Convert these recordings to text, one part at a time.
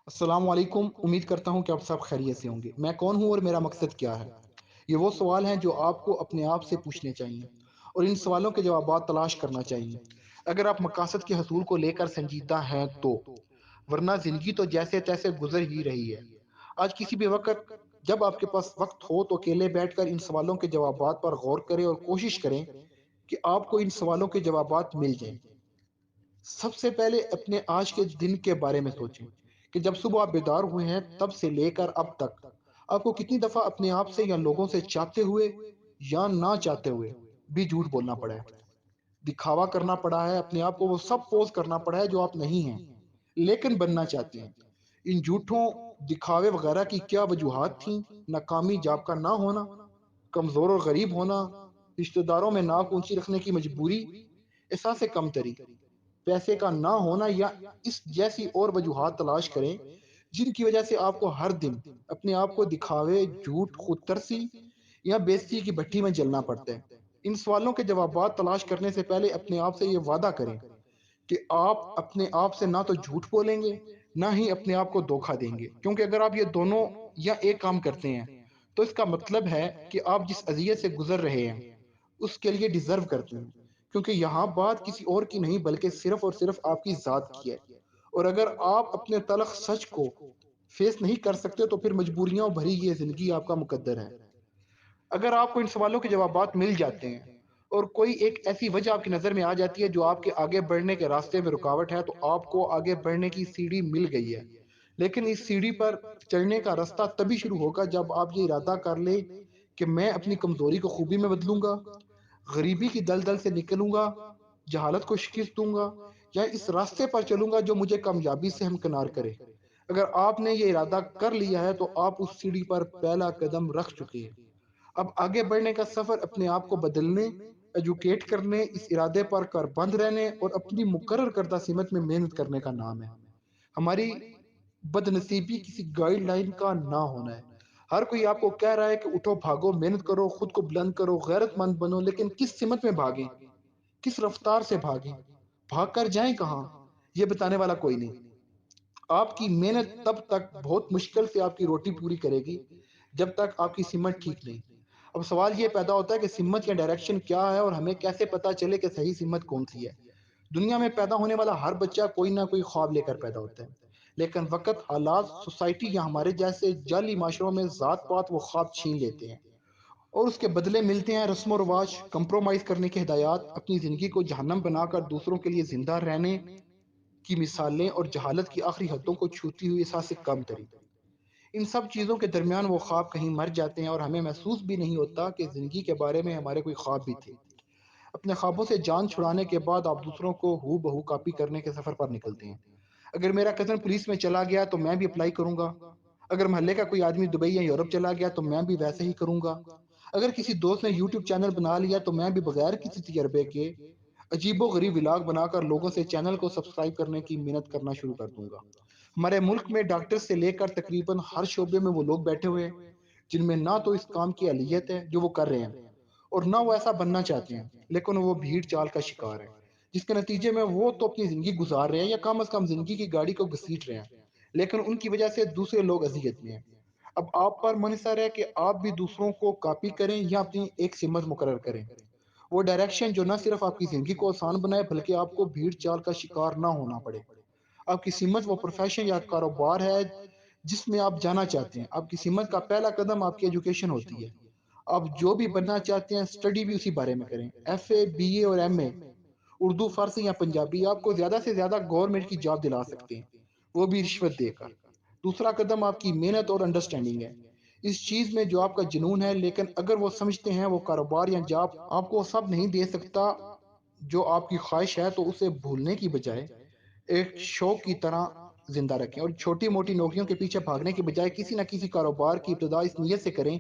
अस्सलाम वालेकुम। उम्मीद करता हूँ कि आप सब खैरियत से होंगे। मैं कौन हूँ और मेरा मकसद क्या है? ये वो सवाल हैं जो आपको अपने आप से पूछने चाहिए और इन सवालों के जवाबात तलाश करना चाहिए। अगर आप मकासद के हसूल को लेकर संजीदा हैं तो, वरना ज़िंदगी तो जैसे-तैसे गुज़र ही रही है। आज किसी भी वक़्त जब आपके पास वक़्त हो तो अकेले बैठकर इन सवालों के जवाबात पर गौर करें और कोशिश करें कि आपको इन सवालों के जवाबात मिल जाएँ। सबसे पहले अपने आज के दिन के बारे में सोचें कि जब सुबह आप बेदार हुए हैं तब से लेकर अब तक आपको कितनी दफा अपने आप से या लोगों से चाहते हुए या ना चाहते हुए भी झूठ बोलना पड़ा है, दिखावा करना पड़ा है, अपने आप को वो सब पोज करना पड़ा है जो आप नहीं हैं लेकिन बनना चाहते हैं। इन झूठों दिखावे वगैरह की क्या वजूहात थी? नाकामी, जॉब का ना होना, कमजोर और गरीब होना, रिश्तेदारों में नाक ऊंची रखने की मजबूरी, एहसास कमतरी, पैसे का ना होना या इस जैसी और वजूहात तलाश करें जिनकी वजह से आपको हर दिन अपने आप को दिखावे, झूठ, खुदतरसी या बेइज्जती की भट्टी में जलना पड़ता है। इन सवालों के जवाबात तलाश करने से पहले अपने आप से ये वादा करें कि आप अपने आप से ना तो झूठ बोलेंगे, ना ही अपने आप को धोखा देंगे। क्योंकि अगर आप ये दोनों या एक काम करते हैं, तो इसका मतलब है कि आप जिस अज़ियत से गुज़र रहे हैं, उसके लिए डिज़र्व करते हैं। क्योंकि यहाँ बात किसी और की नहीं बल्कि सिर्फ़ और सिर्फ़ आपकी ज़ात की है। और अगर आप अपने तलख़ सच को फ़ेस नहीं कर सकते तो फिर मजबूरियों भरी ये ज़िंदगी आपका मुक़द्दर है। अगर आपको इन सवालों के जवाबात मिल जाते हैं और कोई एक ऐसी वजह आपकी नज़र में आ जाती है जो आपके आगे बढ़ने के रास्ते में रुकावट है, तो आपको आगे बढ़ने की सीढ़ी मिल गई है। लेकिन इस सीढ़ी पर चढ़ने का रास्ता तभी शुरू होगा जब आप ये इरादा कर लें कि मैं अपनी कमज़ोरी को खूबी में बदलूँगा, गरीबी की दलदल से निकलूँगा, जहालत को शिकस्त दूँगा या इस रास्ते पर चलूँगा जो मुझे कामयाबी से हमकिनार करे। अगर आपने ये इरादा कर लिया है, तो आप उस सीढ़ी पर पहला कदम रख चुके हैं। अब आगे बढ़ने का सफ़र अपने आप को बदलने, एजुकेट करने, इस इरादे पर कारबंद रहने और अपनी मुकर्रर करदा सिमत में मेहनत करने का नाम है। हमारी बदनसीबी किसी गाइडलाइन का ना होना है। हर कोई आपको कह रहा है कि उठो, भागो, मेहनत करो, खुद को बुलंद करो, गैरतमंद बनो, लेकिन किस सिमत में भागें? किस रफ्तार से भागें? भाग कर जाएँ कहाँ? ये बताने वाला कोई नहीं। आपकी मेहनत तब तक बहुत मुश्किल से आपकी रोटी पूरी करेगी, जब तक आपकी सिमत ठीक नहीं। अब सवाल ये पैदा होता है कि सिमत या डायरेक्शन क्या है और हमें कैसे पता चले कि सही सिमत कौन-सी है? दुनिया में पैदा होने वाला हर बच्चा कोई ना कोई ख्वाब लेकर पैदा होता है। लेकिन वक़्त, हालात, सोसाइटी या हमारे जैसे जाली माशरों में ज़ात-पात वो ख्वाब छीन लेते हैं और उसके बदले मिलते हैं रस्म-व-रिवाज, कंप्रोमाइज़ करने की हिदायत, अपनी ज़िंदगी को जहन्नम बनाकर दूसरों के लिए ज़िंदा रहने की मिसालें और जहालत की आखिरी हदों को छूती हुई एहसास कमतरी। इन सब चीज़ों के दरमियान वो ख्वाब कहीं मर जाते हैं और हमें महसूस भी नहीं होता कि ज़िंदगी के बारे में हमारे कोई ख्वाब भी थे। अपने ख्वाबों से जान छुड़ाने के बाद आप दूसरों को हूबहू कॉपी करने के सफ़र पर निकलते हैं। अगर मेरा कज़न पुलिस में चला गया तो मैं भी अप्लाई करूँगा। अगर मोहल्ले का कोई आदमी दुबई या यूरोप चला गया तो मैं भी वैसे ही करूँगा। अगर किसी दोस्त ने यूट्यूब चैनल बना लिया तो मैं भी बगैर किसी तजर्बे के अजीबो-गरीब व्लॉग बनाकर लोगों से चैनल को सब्सक्राइब करने की मेहनत करना शुरू कर दूँगा। हमारे मुल्क में डॉक्टर से लेकर तकरीबन हर शोबे में वो लोग बैठे हुए हैं, जिनमें ना तो इस काम की अहलियत है जो वो कर रहे हैं और ना वो ऐसा बनना चाहते हैं, लेकिन वो भीड़-चाल का शिकार हैं, जिसके नतीजे में वो तो अपनी ज़िंदगी गुज़ार रहे हैं या कम से कम ज़िंदगी की गाड़ी को घसीट रहे हैं, लेकिन उनकी वजह से दूसरे लोग अज़ियत में हैं। अब आप पर मुनहसर है कि आप भी दूसरों को कॉपी करें या अपनी एक सिमत मुकर्रर करें। वो डायरेक्शन जो ना सिर्फ़ आपकी ज़िंदगी को आसान बनाए बल्कि आपको भीड़-चाल का शिकार ना होना पड़े। आपकी सिमत वो प्रोफ़ेशन या कारोबार है जिसमें आप जाना चाहते हैं। आपकी सिमत का पहला कदम आपकी एजुकेशन होती है। आप जो भी बनना चाहते हैं, स्टडी भी उसी बारे में करें। एफए, बीए और एमए, उर्दू, फ़ारसी या पंजाबी आपको ज़्यादा से ज़्यादा गवर्नमेंट की जॉब दिला सकते हैं, वो भी रिश्वत देकर। दूसरा कदम आपकी मेहनत और अंडरस्टैंडिंग है। इस चीज़ में जो आपका जुनून है, लेकिन अगर वो समझते हैं वो कारोबार या जॉब आपको वो सब नहीं दे सकता जो आपकी ख़्वाहिश है, तो उसे भूलने की बजाय एक शौक की तरह ज़िंदा रखें और छोटी-मोटी नौकरियों के पीछे भागने की बजाय किसी न किसी कारोबार की इब्तिदा इस नीयत से करें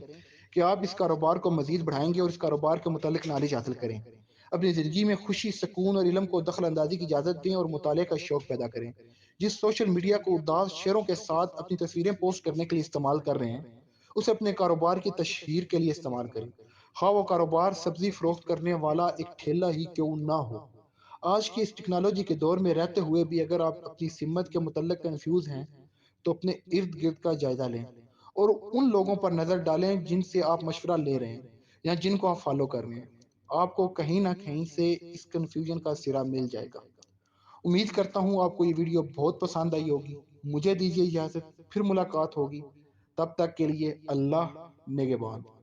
कि आप इस कारोबार को मज़ीद बढ़ाएँगे और इस कारोबार के मुतालिक नॉलेज हासिल करें। अपनी ज़िंदगी में खुशी, सुकून और इल्म को दखल-अंदाज़ी की इजाज़त दें और मुताले का शौक पैदा करें। जिस सोशल मीडिया को उदास शेरों के साथ अपनी तस्वीरें पोस्ट करने के लिए इस्तेमाल कर रहे हैं, उसे अपने कारोबार की तशहीर के लिए इस्तेमाल करें। ख़वाह वो कारोबार सब्ज़ी फ़रोख्त करने वाला एक ठेला ही क्यों ना हो। आज की इस टेक्नोलॉजी के दौर में रहते हुए भी अगर आप अपनी सिमत के मुतल्लिक़ कन्फ्यूज़ हैं, تو اپنے ارد گرد کا جائزہ لیں اور ان لوگوں پر نظر ڈالیں جن سے آپ مشورہ لے رہے ہیں یا جن کو آپ فالو کر رہے ہیں۔ آپ کو کہیں نہ کہیں سے اس کنفیوژن کا سرا مل جائے گا۔ امید کرتا ہوں آپ کو یہ ویڈیو بہت پسند آئی ہوگی۔ مجھے دیجیے اجازت، پھر ملاقات ہوگی۔ تب تک کے لیے اللہ نگہبان۔